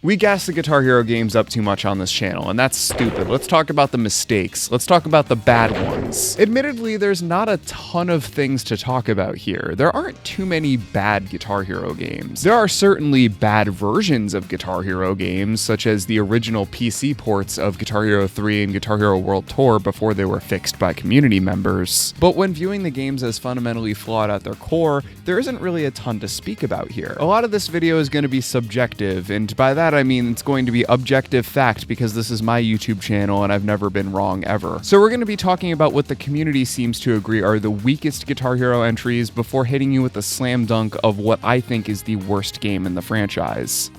We gas the Guitar Hero games up too much on this channel, and that's stupid. Let's talk about the mistakes. Let's talk about the bad ones. Admittedly, there's not a ton of things to talk about here. There aren't too many bad Guitar Hero games. There are certainly bad versions of Guitar Hero games, such as the original PC ports of Guitar Hero 3 and Guitar Hero World Tour before they were fixed by community members. But when viewing the games as fundamentally flawed at their core, there isn't really a ton to speak about here. A lot of this video is going to be subjective, and by that I mean it's going to be objective fact because this is my YouTube channel and I've never been wrong ever. So we're going to be talking about what the community seems to agree are the weakest Guitar Hero entries before hitting you with a slam dunk of what I think is the worst game in the franchise.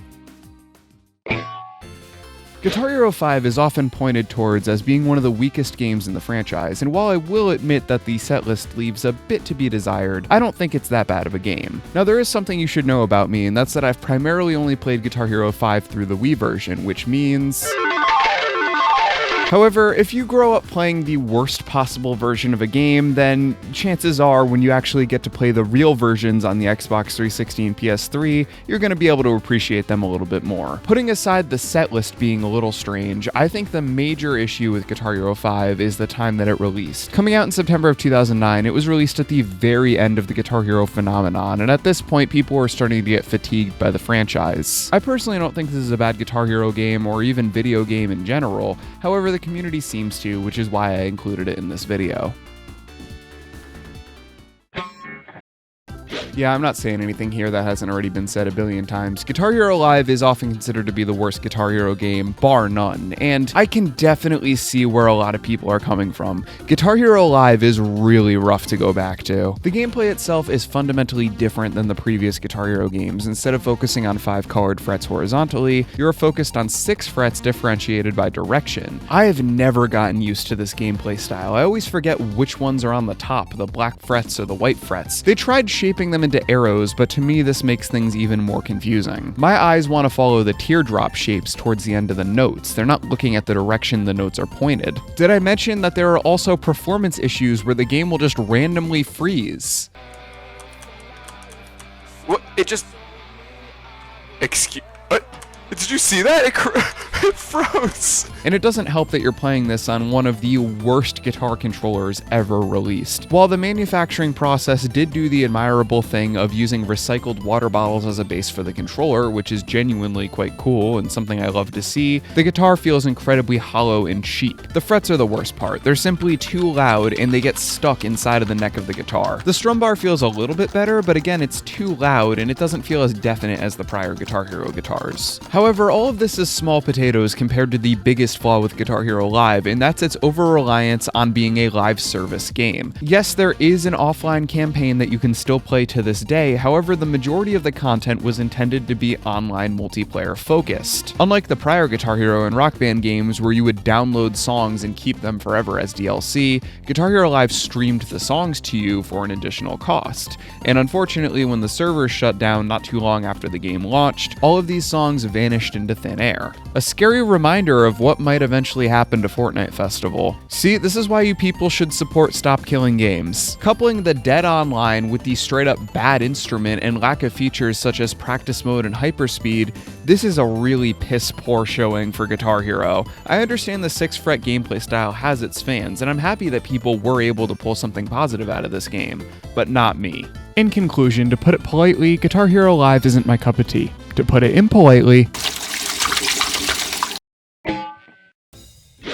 Guitar Hero 5 is often pointed towards as being one of the weakest games in the franchise, and while I will admit that the setlist leaves a bit to be desired, I don't think it's that bad of a game. Now there is something you should know about me, and that's that I've primarily only played Guitar Hero 5 through the Wii version, which means... However, if you grow up playing the worst possible version of a game, then chances are when you actually get to play the real versions on the Xbox 360 and PS3, you're going to be able to appreciate them a little bit more. Putting aside the setlist being a little strange, I think the major issue with Guitar Hero 5 is the time that it released. Coming out in September of 2009, it was released at the very end of the Guitar Hero phenomenon, and at this point people were starting to get fatigued by the franchise. I personally don't think this is a bad Guitar Hero game or even video game in general, however the community seems to, which is why I included it in this video. Yeah, I'm not saying anything here that hasn't already been said a billion times. Guitar Hero Live is often considered to be the worst Guitar Hero game, bar none, and I can definitely see where a lot of people are coming from. Guitar Hero Live is really rough to go back to. The gameplay itself is fundamentally different than the previous Guitar Hero games. Instead of focusing on 5 colored frets horizontally, you're focused on 6 frets differentiated by direction. I have never gotten used to this gameplay style. I always forget which ones are on the top, the black frets or the white frets. They tried shaping them into arrows, but to me this makes things even more confusing. My eyes want to follow the teardrop shapes towards the end of the notes. They're not looking at the direction the notes are pointed. Did I mention that there are also performance issues where the game will just randomly freeze? What? It just... Excuse... What? Did you see that? It froze. And it doesn't help that you're playing this on one of the worst guitar controllers ever released. While the manufacturing process did do the admirable thing of using recycled water bottles as a base for the controller, which is genuinely quite cool and something I love to see, the guitar feels incredibly hollow and cheap. The frets are the worst part. They're simply too loud and they get stuck inside of the neck of the guitar. The strum bar feels a little bit better, but again, it's too loud and it doesn't feel as definite as the prior Guitar Hero guitars. However, all of this is small potatoes compared to the biggest flaw with Guitar Hero Live, and that's its over-reliance on being a live service game. Yes, there is an offline campaign that you can still play to this day, however, the majority of the content was intended to be online multiplayer focused. Unlike the prior Guitar Hero and Rock Band games where you would download songs and keep them forever as DLC, Guitar Hero Live streamed the songs to you for an additional cost. And unfortunately, when the servers shut down not too long after the game launched, all of these songs vanished into thin air. A scary reminder of what might eventually happen to Fortnite Festival. See, this is why you people should support Stop Killing Games. Coupling the dead online with the straight up bad instrument and lack of features such as practice mode and hyperspeed, this is a really piss poor showing for Guitar Hero. I understand the 6 fret gameplay style has its fans, and I'm happy that people were able to pull something positive out of this game, but not me. In conclusion, to put it politely, Guitar Hero Live isn't my cup of tea. To put it impolitely,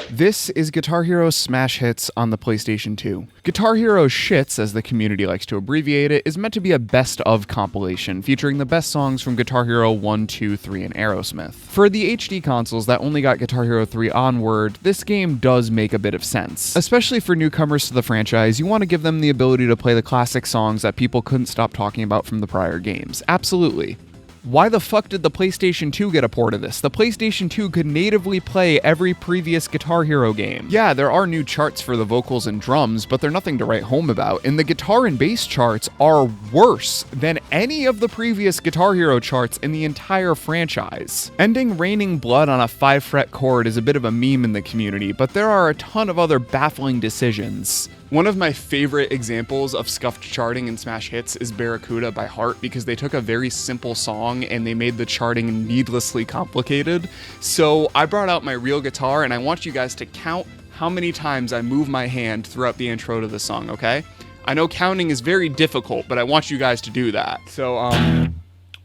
this is Guitar Hero Smash Hits on the PlayStation 2. Guitar Hero Shits, as the community likes to abbreviate it, is meant to be a best-of compilation featuring the best songs from Guitar Hero 1, 2, 3, and Aerosmith. For the HD consoles that only got Guitar Hero 3 onward, this game does make a bit of sense. Especially for newcomers to the franchise, you want to give them the ability to play the classic songs that people couldn't stop talking about from the prior games. Absolutely. Why the fuck did the PlayStation 2 get a port of this? The PlayStation 2 could natively play every previous Guitar Hero game. Yeah, there are new charts for the vocals and drums, but they're nothing to write home about, and the guitar and bass charts are worse than any of the previous Guitar Hero charts in the entire franchise. Ending Raining Blood on a 5-fret chord is a bit of a meme in the community, but there are a ton of other baffling decisions. One of my favorite examples of scuffed charting in Smash Hits is Barracuda by Heart, because they took a very simple song and they made the charting needlessly complicated. So I brought out my real guitar and I want you guys to count how many times I move my hand throughout the intro to the song, okay? I know counting is very difficult, but I want you guys to do that. So,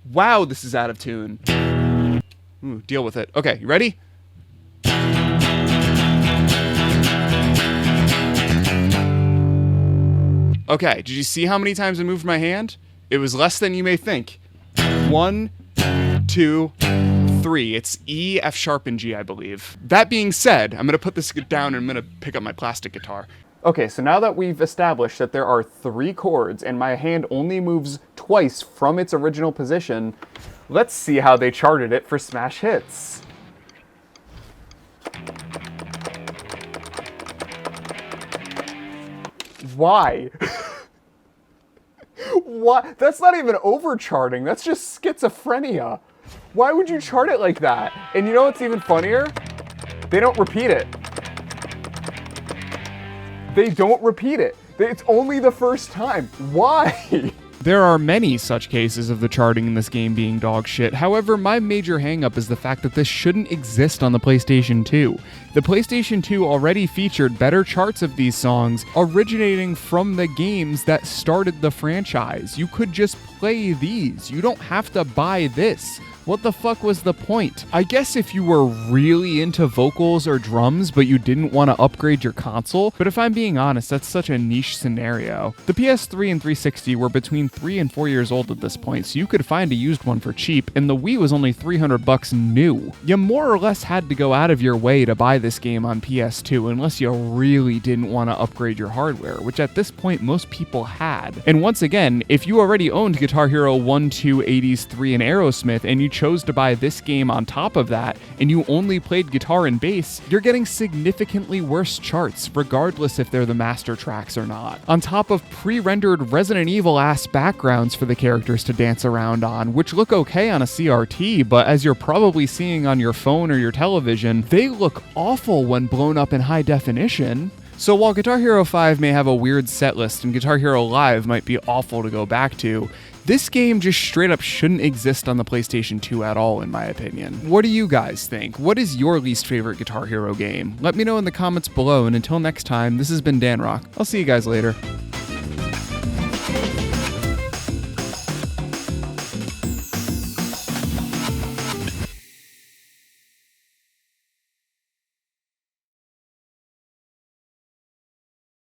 wow, this is out of tune. Ooh, deal with it. Okay, you ready? Okay, did you see how many times I moved my hand? It was less than you may think. 1, 2, 3. It's E, F sharp, and G, I believe. That being said, I'm gonna put this down and I'm gonna pick up my plastic guitar. Okay, so now that we've established that there are 3 chords and my hand only moves twice from its original position, let's see how they charted it for Smash Hits. Why? Why? That's not even overcharting. That's just schizophrenia. Why would you chart it like that? And you know what's even funnier? They don't repeat it. They don't repeat it. It's only the first time. Why? There are many such cases of the charting in this game being dog shit. However, my major hangup is the fact that this shouldn't exist on the PlayStation 2. The PlayStation 2 already featured better charts of these songs originating from the games that started the franchise. You could just play these. You don't have to buy this. What the fuck was the point? I guess if you were really into vocals or drums, but you didn't want to upgrade your console, but if I'm being honest, that's such a niche scenario. The PS3 and 360 were between 3 and 4 years old at this point, so you could find a used one for cheap, and the Wii was only $300 new. You more or less had to go out of your way to buy this game on PS2, unless you really didn't want to upgrade your hardware, which at this point most people had. And once again, if you already owned Guitar Hero 1, 2, 80s, 3, and Aerosmith, and you chose to buy this game on top of that, and you only played guitar and bass, you're getting significantly worse charts, regardless if they're the master tracks or not. On top of pre-rendered Resident Evil-ass backgrounds for the characters to dance around on, which look okay on a CRT, but as you're probably seeing on your phone or your television, they look awful when blown up in high definition. So while Guitar Hero 5 may have a weird setlist and Guitar Hero Live might be awful to go back to, this game just straight up shouldn't exist on the PlayStation 2 at all, in my opinion. What do you guys think? What is your least favorite Guitar Hero game? Let me know in the comments below, and until next time, this has been DanRock. I'll see you guys later.